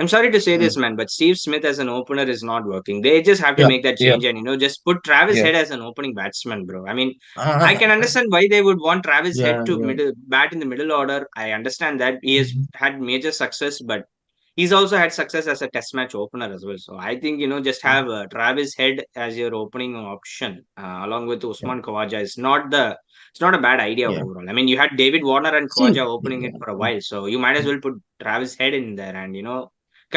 I'm sorry to say this, Mm. man, but Steve Smith as an opener is not working. They just have to Yeah, make that yeah, change and just put Travis yeah. Head as an opening batsman, bro. I mean, I can Uh, understand why they would want Travis Head yeah, to yeah. middle bat in the middle order. I understand that he has Mhm. had major success, but he's also had success as a test match opener as well. So I think just Mm. have Travis Head as your opening option along with Yeah, Usman Khawaja is not the it's not a bad idea yeah. overall. I mean, you had David Warner and See, Khawaja opening it yeah. for a Mm, while, so you might as mm, well put Travis Head in there and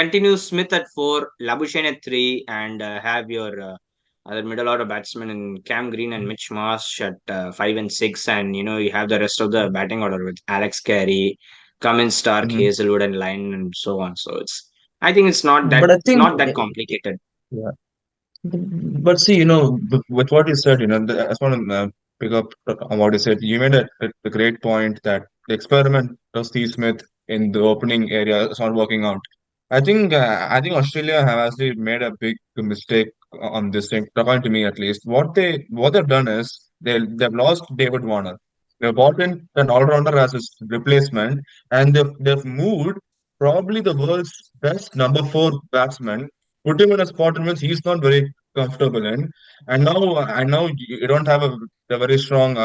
continue Smith at four, Labuschagne at three, and have your other middle order batsmen in Cam Green and mm, Mitch Marsh at five and six, and you have the rest of the mm, batting order with Alex Carey, Cummins, Stark, mhm. Hazelwood, and Lyon, and so on. So I think it's not that But I think, not that complicated. yeah. But see, with what you said, I just want to pick up on what you said. You made a great point that the experiment of Steve Smith in the opening area is not working out. I think Australia have actually made a big mistake on this thing, according to me at least. What they've done is they've lost David Warner. They've brought in an all-rounder as his replacement, and they've moved probably the world's best number four batsman, put him in a spot in which he's not very comfortable in. And now I know you don't have a very strong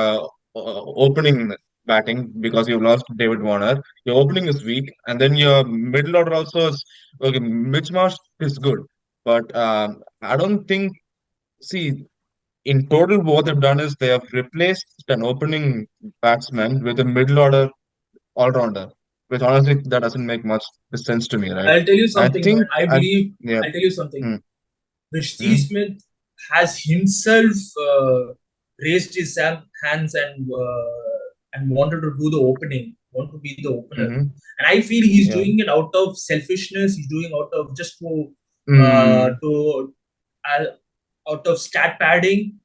opening batting because you've lost David Warner. Your opening is weak, and then your middle order also is okay. Mitch Marsh is good, but I don't think. See, in total, what they've done is they have replaced an opening batsman with a middle order all rounder, which honestly that doesn't make much sense to me, right? I'll tell you I something, man. think I I believe, yeah. I'll tell you something. Mm, When Steve mm, Smith has himself raised his hands and wanted to do the opening, want to be the opener. mm, And I feel he's yeah. doing it out of selfishness. He's doing out of just Mm, uh, out of stat padding,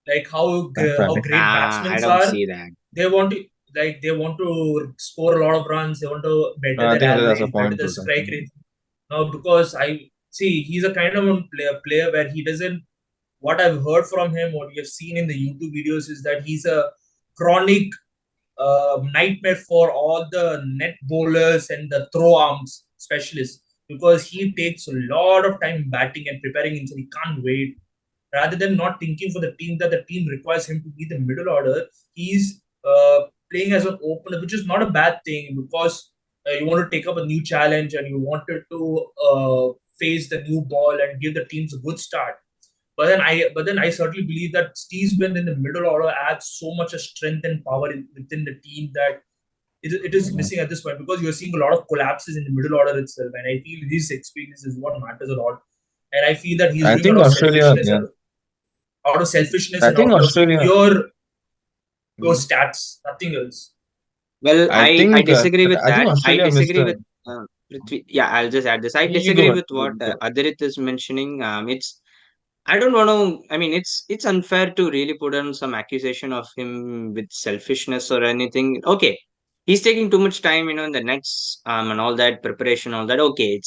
like that's how right. great I batsmen don't are. see that. They want to they want to score a lot of runs. They want to better I their think that's a average, better point their to that. strike rate. No, because I see he's a kind of a player where he doesn't. What I've heard from him, what we have seen in the YouTube videos, is that he's a chronic nightmare for all the net bowlers and the throw arms specialists because he takes a lot of time batting and preparing himself. He can't wait. Rather than not thinking for the team that the team requires him to be the middle order, he's playing as an opener, which is not a bad thing because you want to take up a new challenge and you wanted to face the new ball and give the teams a good start. But then I certainly believe that Steve Smith in the middle order adds so much of strength and power within the team that it is Yeah. missing at this point because you're seeing a lot of collapses in the middle order itself. And I feel his experience is what matters a lot. And I feel that he's I doing a think lot of Australia, selfishness, yeah. I and think out of Australia, pure mm, stats, nothing else. Well, I I think disagree with I think that. I Australia missed disagree a. with yeah. I'll just add this. I You go disagree ahead. with what Adrit is mentioning. It's I don't want to. I mean, it's unfair to really put on some accusation of him with selfishness or anything. Okay, he's taking too much time, in the nets and all that preparation, all that. Okay,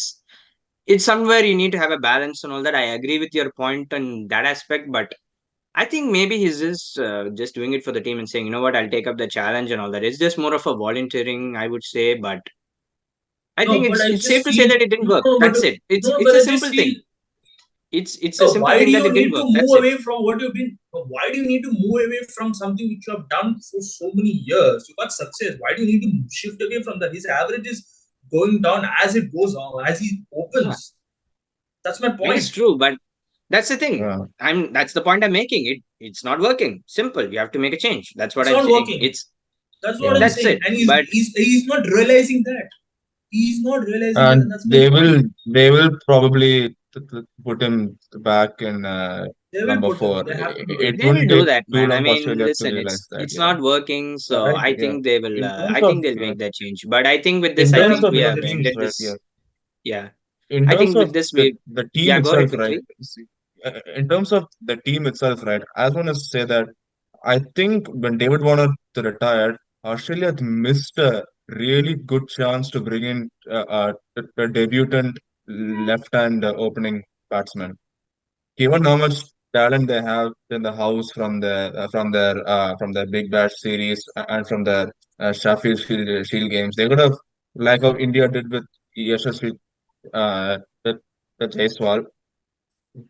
it's somewhere you need to have a balance and all that. I agree with your point on that aspect, but I think maybe he's just doing it for the team and saying, you know what, I'll take up the challenge and all that. It's just more of a volunteering, I would say, but I think No, but it's I it's safe just to say feel that it didn't work. no, but That's it. It's no, it's but a I just simple feel thing. It's a no. simple Why do thing that you it didn't need to work. That's move it. away from what you've been? Why do you need to move away from something which you have done for so many years? You got success. Why do you need to shift away from that? His average is going down as it goes on, as he Yeah, opens. That's my it is point. true, but that's the thing. Yeah. That's the point I'm making. It's not working. Simple. You have to make a change. That's what It's I'm not saying. working. It's That's what Yeah. I'm that's saying. it. And But he's not realizing that. He's not realizing that, and And that's my point. they will probably put him back in They will number put him. four. They have to do It it. they will wouldn't do take that, too man. I long for mean, Australia to listen, realize that. it's Yeah. not working, so Right. I Yeah. think they will. In terms I of think they'll yeah, make that change. But I think with this, in I They terms have think of to we make the have the teams, ended change. right? Yeah. this. Yeah, In I terms think of with this, the we the team yeah. Go ahead itself, right? quickly. See, in terms of the team itself, right? I just want to say that I think when David Warner retired, Australia had missed a really good chance to bring in a debutant left-hand opening batsman. Given how much talent they have in the house from their Big Bash series and from their Sheffield Shield games, they could have like how India did with Yashasvi. with Jaiswal.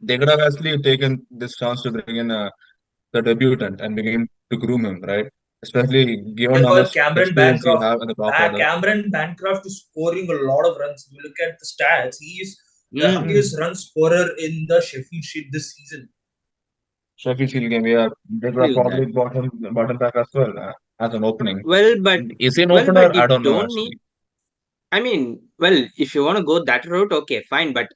They could have actually taken this chance to bring in the debutant and begin to groom him, right? Especially given how Because much Cameron experience he Bancroft, have in the top order. Cameron Bancroft is scoring a lot of runs. If you look at the stats, he is the Mm. highest run scorer in the Sheffield Shield this season. Sheffield Shield game, yeah, they could have Agree with probably that. brought him back as well as an opening. Well, but Is he an well, opener? but I you don't know don't need. actually. I mean, well, if you want to go that route, okay, fine. But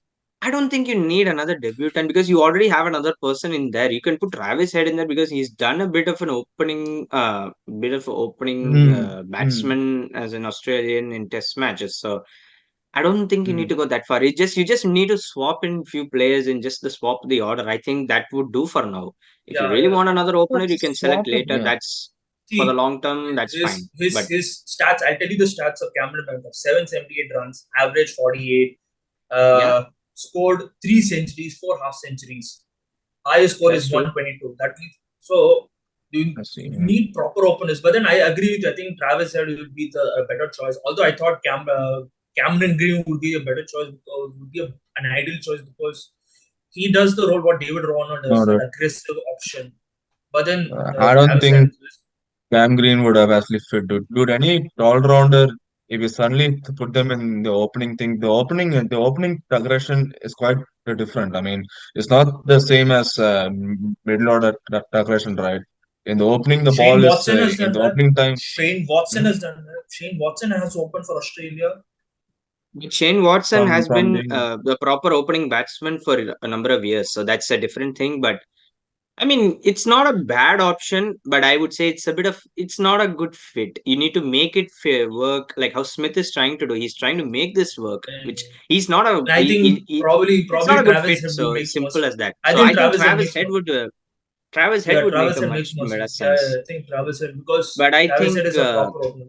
I don't think you need another debutant because you already have another person in there. You can put Travis Head in there because he's done a bit of opening Hmm. Hmm. batsman as an Australian in Test matches. So I don't think you need Hmm. to go that far. You just need to swap in few players and just the swap the order. I think that would do for now. If you Yeah, really yeah. want another opener, But you can select swap it, later. yeah. That's for the See, long term. That's fine. But his stats. I'll tell you the stats of Cameron Bancroft: 778 runs, average 48, yeah, scored 3 centuries, 4 half centuries. Highest score that's is true. 122. That means so I see. you Yeah. need proper openers. But then I agree with you. I think Travis Head will be a better choice. Although I thought Cameron Green would be a better choice because would be an ideal choice because he does the role what David Warner does, No, that no. aggressive option. But then I don't Travis Head think Cam Green would have actually fit. Dude, any all-rounder, if you suddenly put them in the opening thing, the opening aggression is quite different. I mean, it's not the same as middle order aggression, right? In the opening, the Shane ball is Watson has in done the that. opening time. Shane Watson Hmm, has done that. Shane Watson has opened for Australia. But Shane Watson from has from been being the proper opening batsman for a number of years, so that's a different thing. But I mean, it's not a bad option, but I would say it's not a good fit. You need to make it fair work, like how Smith is trying to do. He's trying to make this work, which And he's not a. I think It's not probably a good Travis fit. Head would So make more simple sense. as that. I So think I think Travis Head makes more. Travis Head Yeah, would make Travis a Head much makes more better sense. Yeah, sense. I think Travis Head because But I Travis Head think is a proper opener.